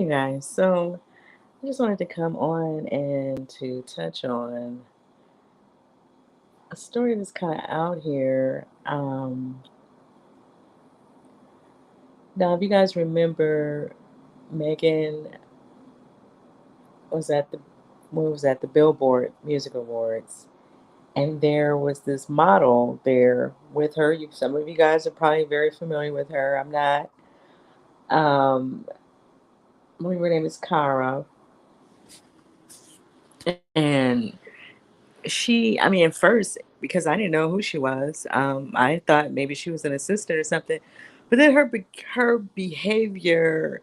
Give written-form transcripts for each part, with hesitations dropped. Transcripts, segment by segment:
you guys. So I just wanted to come on and to touch on a story that's kind of out here. Now, if you guys remember, Megan was at the was at the Billboard Music Awards, and there was this model there with her. Some of you guys are probably very familiar with her. I'm not. I believe her name is Cara, and I mean, at first, because I didn't know who she was, I thought maybe she was an assistant or something. But then her behavior,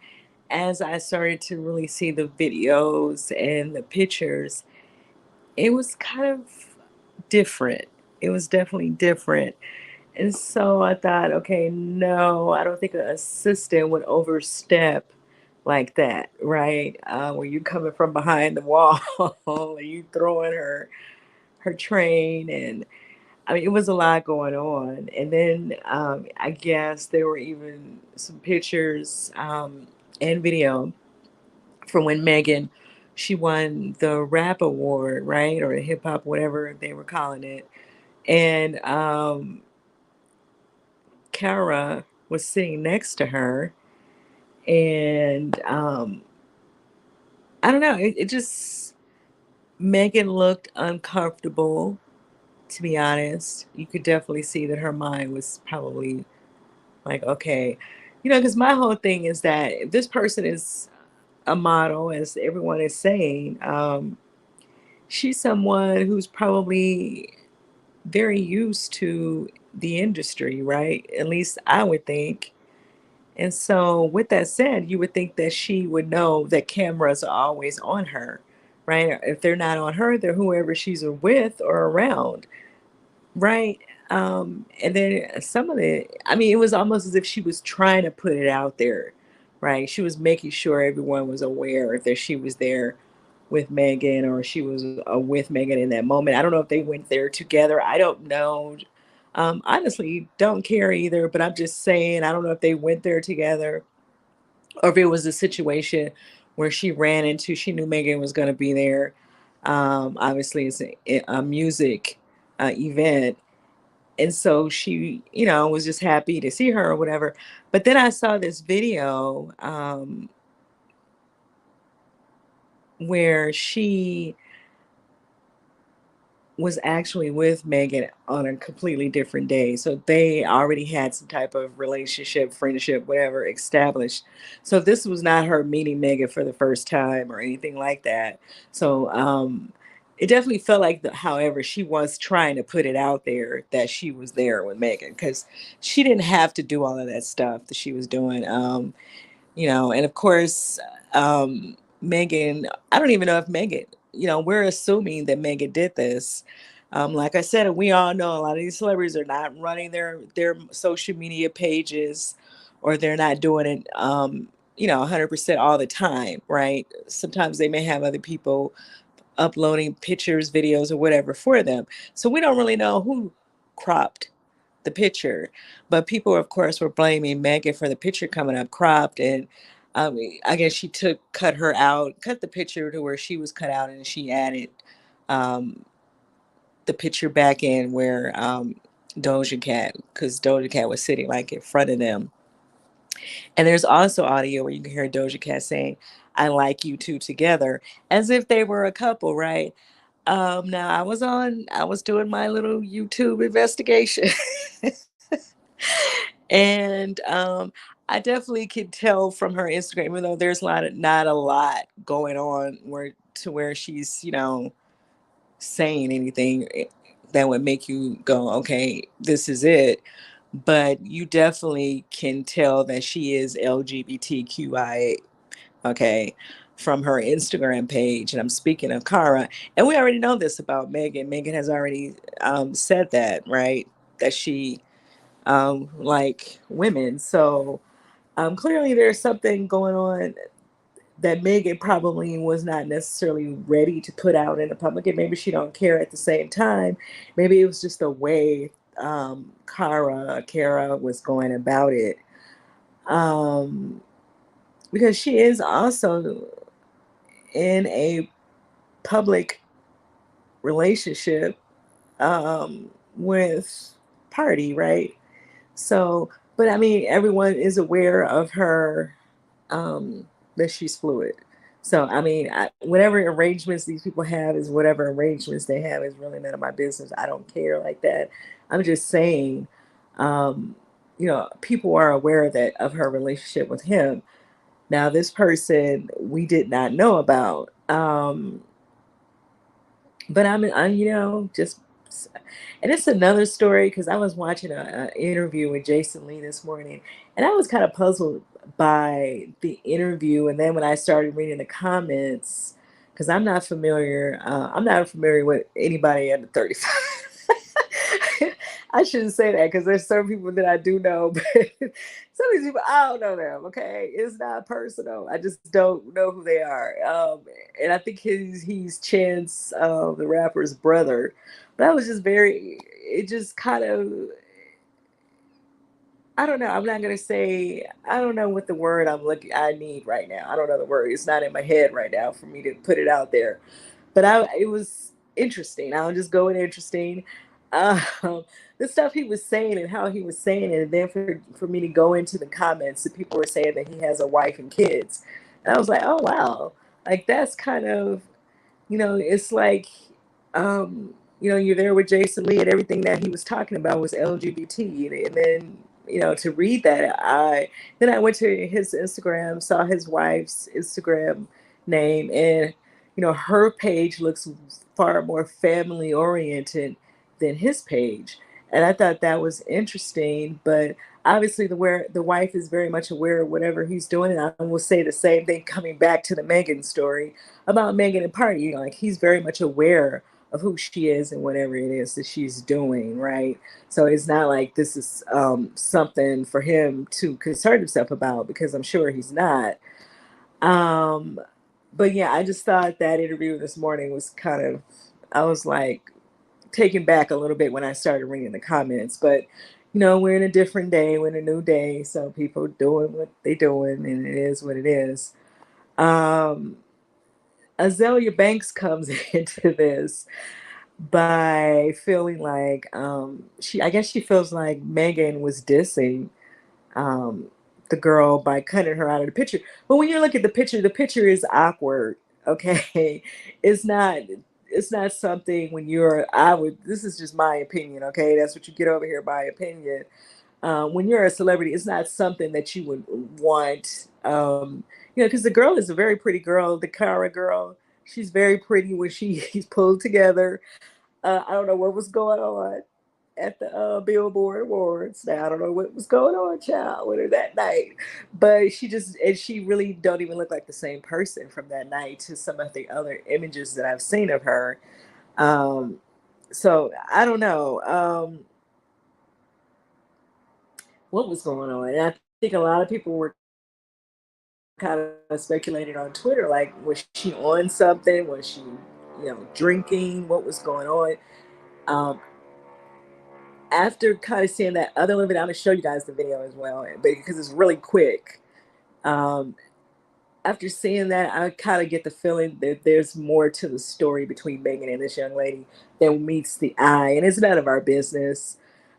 as I started to really see the videos and the pictures, it was kind of different. It was definitely different. And so I thought, okay, no, I don't think an assistant would overstep like that, right? Where you coming from behind the wall and you throwing her train, and I mean it was a lot going on. And then I guess there were even some pictures and video from when Megan, she won the rap award, right, or the hip hop, whatever they were calling it. And Kara was sitting next to her, and I don't know, it just, Megan looked uncomfortable, to be honest. You could definitely see that her mind was probably like, okay, because my whole thing is that if this person is a model, as everyone is saying, she's someone who's probably very used to the industry, right? At least I would think. And so, with that said, you would think that she would know that cameras are always on her, right? If they're not on her, they're whoever she's with or around. Right. And then some of it, I mean, it was almost as if she was trying to put it out there, right? She was making sure everyone was aware that she was there with Megan, or she was with Megan in that moment. I don't know if they went there together. I don't know. Honestly, don't care either, but I'm just saying, I don't know if they went there together or if it was a situation where she knew Megan was going to be there. Obviously, it's a music event, and so she was just happy to see her or whatever. But then I saw this video where she was actually with Megan on a completely different day. So they already had some type of relationship, friendship, whatever established. So this was not her meeting Megan for the first time or anything like that. So it definitely felt like, however, she was trying to put it out there that she was there with Megan, because she didn't have to do all of that stuff that she was doing. And of course, Megan, I don't even know if Megan, we're assuming that Megan did this. Like I said, we all know a lot of these celebrities are not running their social media pages, or they're not doing it, 100% all the time, right? Sometimes they may have other people uploading pictures, videos, or whatever for them. So we don't really know who cropped the picture. But people, of course, were blaming Megan for the picture coming up cropped. And I guess she cut her out, cut the picture to where she was cut out, and she added um, the picture back in where Doja Cat, because Doja Cat was sitting like in front of them. And there's also audio where you can hear Doja Cat saying, "I like you two together," as if they were a couple, right? Now I was doing my little YouTube investigation. And I definitely could tell from her Instagram, even though there's not a lot going on where she's, saying anything that would make you go, okay, this is it. But you definitely can tell that she is LGBTQIA, okay, from her Instagram page. And I'm speaking of Cara. And we already know this about Megan. Megan has already said that, right? That she like women. So clearly there's something going on that Megan probably was not necessarily ready to put out in the public, and maybe she don't care at the same time. Maybe it was just the way Cara was going about it. Um, because she is also in a public relationship with Party, right? So, but I mean, everyone is aware of her, that she's fluid. So, I mean, whatever arrangements these people have is whatever arrangements they have is really none of my business. I don't care like that. I'm just saying, um, people are aware that of her relationship with him. Now, this person we did not know about. But I'm, just, and it's another story because I was watching a interview with Jason Lee this morning, and I was kind of puzzled by the interview. And then when I started reading the comments, because I'm not familiar with anybody under 35. I shouldn't say that because there's some people that I do know, but some of these people I don't know them. Okay, it's not personal. I just don't know who they are. And I think he's Chance, the rapper's brother. But I was just very. It just kind of. I don't know. I'm not gonna say. I don't know what the word I need right now. I don't know the word. It's not in my head right now for me to put it out there. But it was interesting. I'll just go with interesting. Um, the stuff he was saying and how he was saying it, and then for me to go into the comments, that people were saying that he has a wife and kids, and I was like, oh wow, like that's kind of, it's like, you're there with Jason Lee and everything that he was talking about was LGBT. And then, to read that, I went to his Instagram, saw his wife's Instagram name, and, her page looks far more family oriented than his page. And I thought that was interesting, but obviously the wife is very much aware of whatever he's doing. And I will say the same thing coming back to the Megan story about Megan and Party. Like he's very much aware of who she is and whatever it is that she's doing, right? So it's not like this is something for him to concern himself about, because I'm sure he's not. Um, but yeah, I just thought that interview this morning was kind of, I was like taken back a little bit when I started reading the comments. But we're in a different day, we're in a new day, so people doing what they doing, and it is what it is. Um, Azealia Banks comes into this by feeling like, I guess she feels like Megan was dissing um, the girl by cutting her out of the picture. But when you look at the picture is awkward. Okay, it's not. It's not something when you're. I would. This is just my opinion. Okay, that's what you get over here. My opinion. When you're a celebrity, it's not something that you would want. Because the girl is a very pretty girl. The Cara girl, she's very pretty when she's pulled together. I don't know what was going on at the Billboard Awards. Now I don't know what was going on, child, with her that night. But she really don't even look like the same person from that night to some of the other images that I've seen of her. Um, so I don't know what was going on. And I think a lot of people were kind of speculated on Twitter, like, was she on something? Was she, drinking? What was going on? Um, After kind of seeing that other little video, I'm gonna show you guys the video as well, because it's really quick. Um, After seeing that, I kind of get the feeling that there's more to the story between Megan and this young lady than meets the eye, and it's none of our business.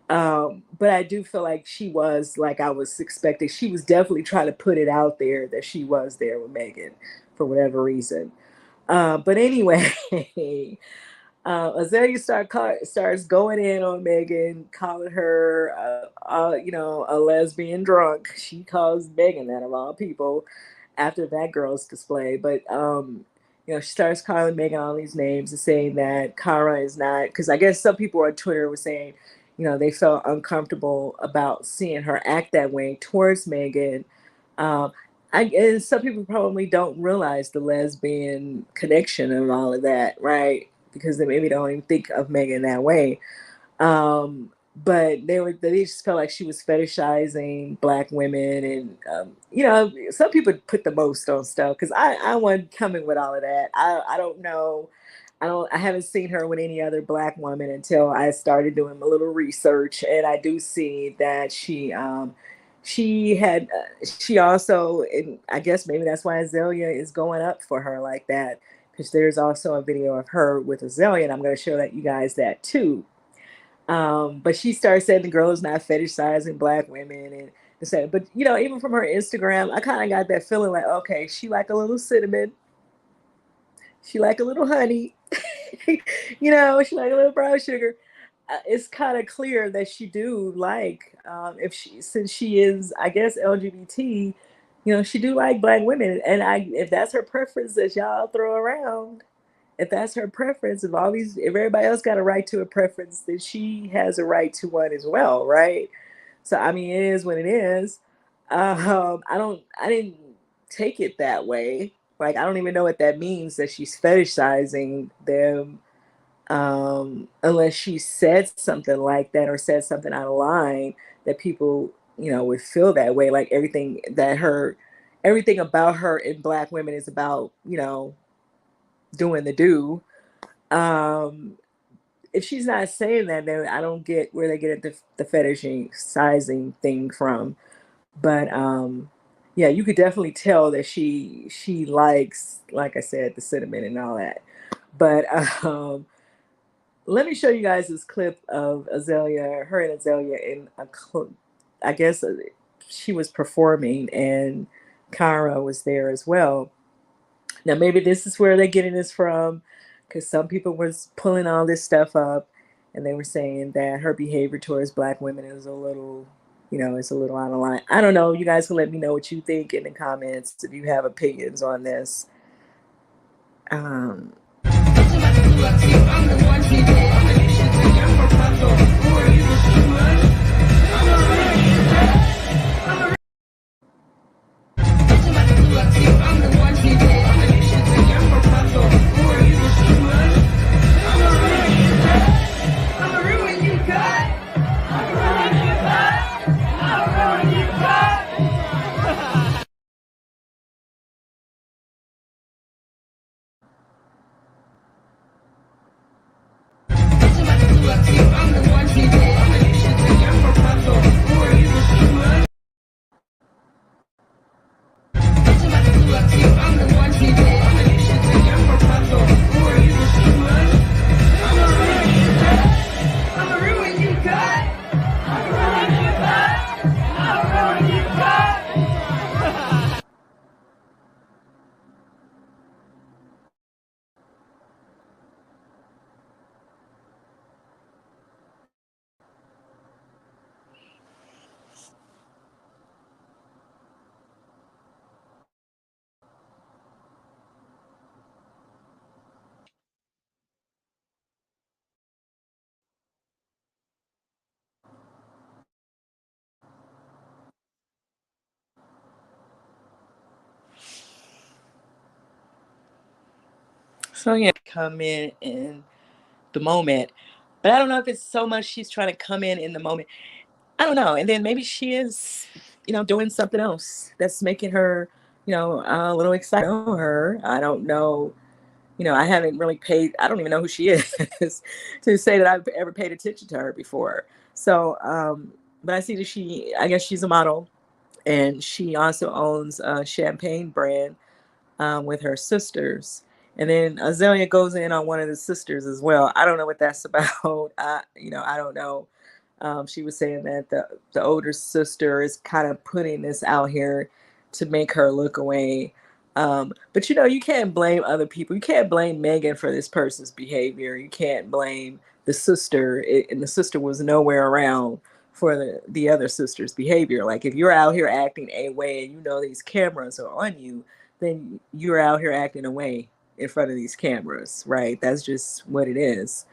But I do feel like she was, like I was expecting, she was definitely trying to put it out there that she was there with Megan for whatever reason. But anyway, Azealia starts going in on Megan, calling her, a lesbian drunk. She calls Megan that of all people after that girl's display. But she starts calling Megan all these names and saying that Cara is not, because I guess some people on Twitter were saying, they felt uncomfortable about seeing her act that way towards Megan. Um, and some people probably don't realize the lesbian connection and all of that, right? Because they maybe don't even think of Megan that way. But they just felt like she was fetishizing black women, and some people put the most on stuff, because I wasn't coming with all of that. I don't know. I haven't seen her with any other black woman until I started doing a little research, and I do see that she had she also, and I guess maybe that's why Azalea is going up for her like that, because there's also a video of her with Azalea, and I'm going to show that you guys that too. But she started saying the girl is not fetishizing black women and said, but you know, even from her Instagram, I kind of got that feeling like, okay, she like a little cinnamon, she like a little honey, you know, she like a little brown sugar. It's kind of clear that she do like, if she, since she is, I guess, LGBT, you know, she do like black women, and if that's her preference that y'all throw around, if that's her preference, if everybody else got a right to a preference, then she has a right to one as well, right? So I mean, it is what it is. I didn't take it that way. Like, I don't even know what that means, that she's fetishizing them, unless she said something like that or said something out of line that people, you know, would feel that way. Like everything about her in black women is about, you know, doing the do. Um, if she's not saying that, then I don't get where they get the fetishing sizing thing from. But yeah, you could definitely tell that she likes, like I said, the cinnamon and all that. But let me show you guys this clip of Azalea, her and Azalea in I guess she was performing, and Cara was there as well. Now maybe this is where they're getting this from, because some people was pulling all this stuff up, and they were saying that her behavior towards black women is a little, you know, it's a little out of line. I don't know. You guys can let me know what you think in the comments if you have opinions on this. Um, so yeah, come in the moment, but I don't know if it's so much she's trying to come in the moment. I don't know. And then maybe she is, you know, doing something else that's making her, you know, a little excited. I don't know her. I don't know. You know, I haven't really paid. I don't even know who she is to say that I've ever paid attention to her before. So, but I see that I guess she's a model, and she also owns a champagne brand, with her sisters. And then Azalea goes in on one of the sisters as well. I don't know what that's about. You know, I don't know. She was saying that the older sister is kind of putting this out here to make her look away. But you know, you can't blame other people. You can't blame Megan for this person's behavior. You can't blame the sister, and the sister was nowhere around for the other sister's behavior. Like, if you're out here acting a way and you know these cameras are on you, then you're out here acting away in front of these cameras, right? That's just what it is.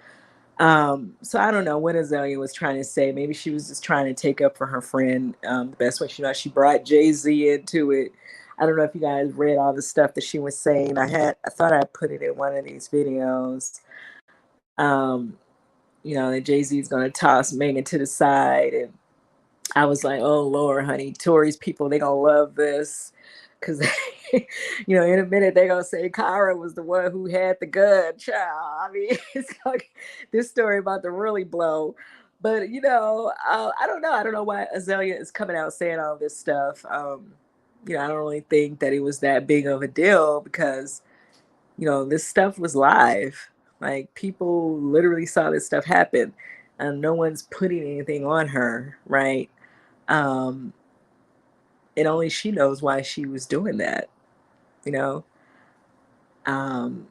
So I don't know what Azalea was trying to say. Maybe she was just trying to take up for her friend, the best way she brought Jay-Z into it. I don't know if you guys read all the stuff that she was saying. I thought I put it in one of these videos. Um, you know, that Jay-Z is gonna toss Megan to the side, and I was like, oh Lord, honey, Tory's people, they gonna love this. Cause you know, in a minute they're gonna say Cara was the one who had the gun, child. I mean, it's like this story about to really blow. But I don't know. I don't know why Azalea is coming out saying all this stuff. I don't really think that it was that big of a deal because this stuff was live. Like people literally saw this stuff happen, and no one's putting anything on her, right? Um, and only she knows why she was doing that. You know, um,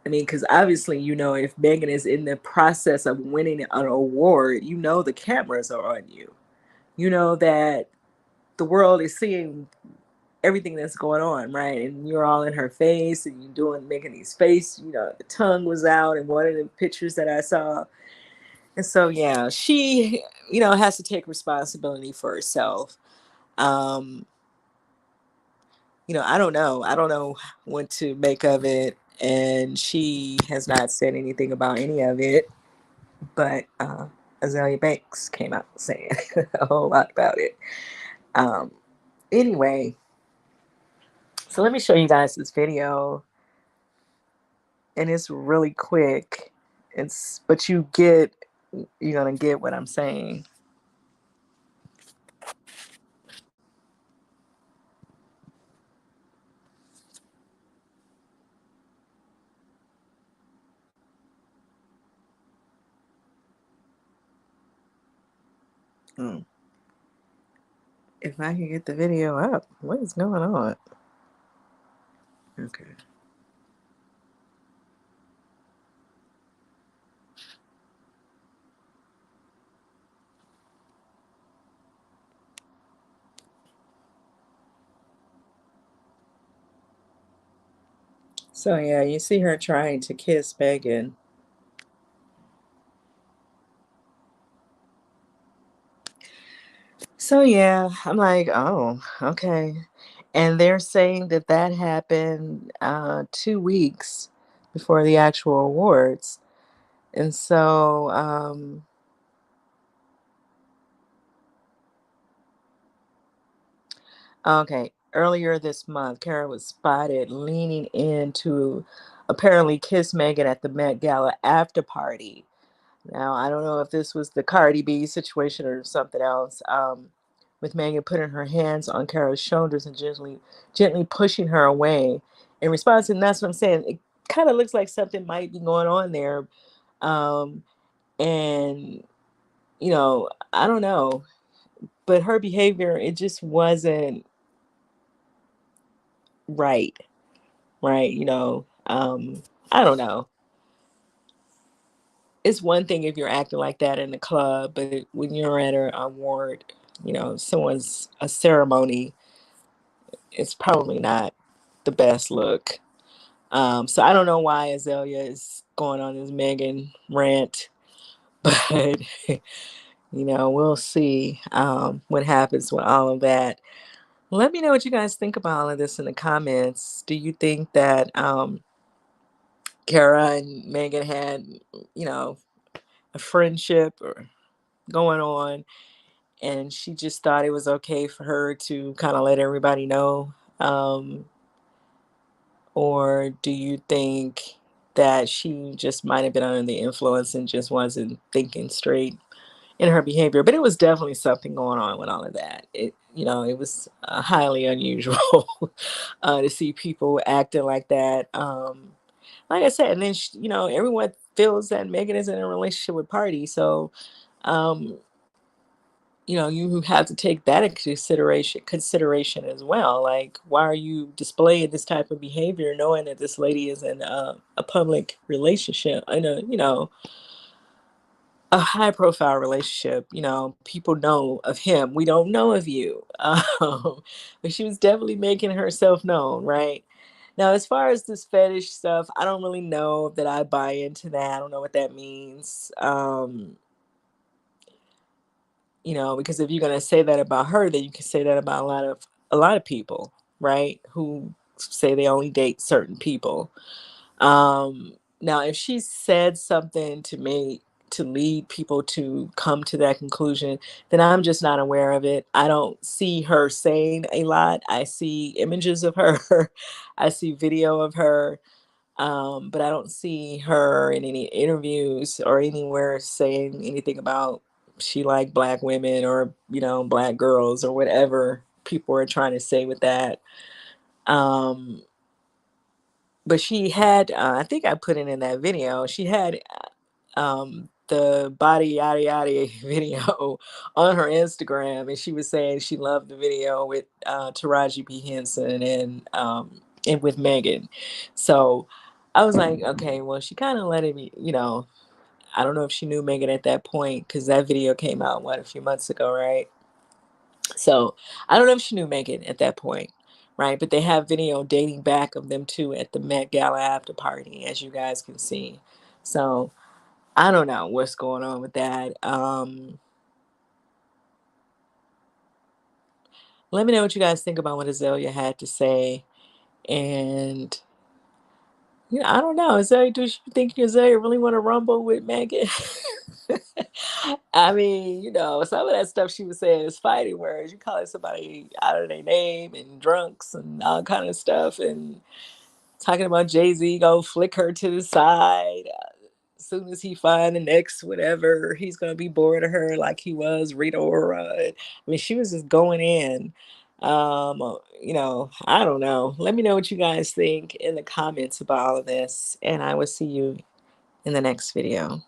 I mean, because obviously, if Megan is in the process of winning an award, the cameras are on you. You know that the world is seeing everything that's going on, right? And you're all in her face and you're making these face, the tongue was out in one of the pictures that I saw. And so, yeah, she, has to take responsibility for herself. Um, I don't know. I don't know what to make of it. And she has not said anything about any of it. But Azealia Banks came out saying a whole lot about it. Um, anyway, so let me show you guys this video, and it's really quick. But you're gonna get what I'm saying. Hmm. If I can get the video up, what is going on? Okay. So yeah, you see her trying to kiss Megan. So yeah, I'm like, oh, okay. And they're saying that that happened 2 weeks before the actual awards. And so, okay, earlier this month, Cara was spotted leaning in to apparently kiss Megan at the Met Gala after party. Now, I don't know if this was the Cardi B situation or something else. With Megan putting her hands on Cara's shoulders and gently pushing her away in response. And that's what I'm saying. It kind of looks like something might be going on there. Um, and, I don't know. But her behavior, it just wasn't right. Right. I don't know. It's one thing if you're acting like that in the club, but when you're at an award, someone's a ceremony, it's probably not the best look. So I don't know why Azalea is going on this Megan rant, but we'll see what happens with all of that. Let me know what you guys think about all of this in the comments. Do you think that Cara and Megan had, you know, a friendship or going on, and she just thought it was okay for her to kind of let everybody know? Or do you think that she just might have been under the influence and just wasn't thinking straight in her behavior? But it was definitely something going on with all of that. It was highly unusual to see people acting like that. Like I said, and then everyone feels that Megan is in a relationship with Party, so um, you have to take that into consideration as well. Like, why are you displaying this type of behavior knowing that this lady is in a public relationship, in a high profile relationship? People know of him, we don't know of you. But she was definitely making herself known, right? Now, as far as this fetish stuff, I don't really know that I buy into that. I don't know what that means. Because if you're gonna say that about her, then you can say that about a lot of people, right? Who say they only date certain people. Now, if she said something to lead people to come to that conclusion, then I'm just not aware of it. I don't see her saying a lot. I see images of her, I see video of her. But I don't see her in any interviews or anywhere saying anything about she like black women or, black girls or whatever people are trying to say with that. Um, but she had, I think I put it in that video. She had the body yada yada video on her Instagram, and she was saying she loved the video with Taraji P Henson and with Megan. So I was like, okay, well, she kind of let it be, I don't know if she knew Megan at that point because that video came out a few months ago, right? So I don't know if she knew Megan at that point, right? But they have video dating back of them two at the Met Gala after party, as you guys can see. So I don't know what's going on with that. Let me know what you guys think about what Azalea had to say. And I don't know. Azalea, do you think Azalea really want to rumble with Megan? I mean, some of that stuff she was saying is fighting words. You calling somebody out of their name and drunks and all kind of stuff, and talking about Jay-Z go flick her to the side. As soon as he find the next whatever, he's gonna be bored of her like he was Rita Ora. I mean, she was just going in. I don't know. Let me know what you guys think in the comments about all of this, and I will see you in the next video.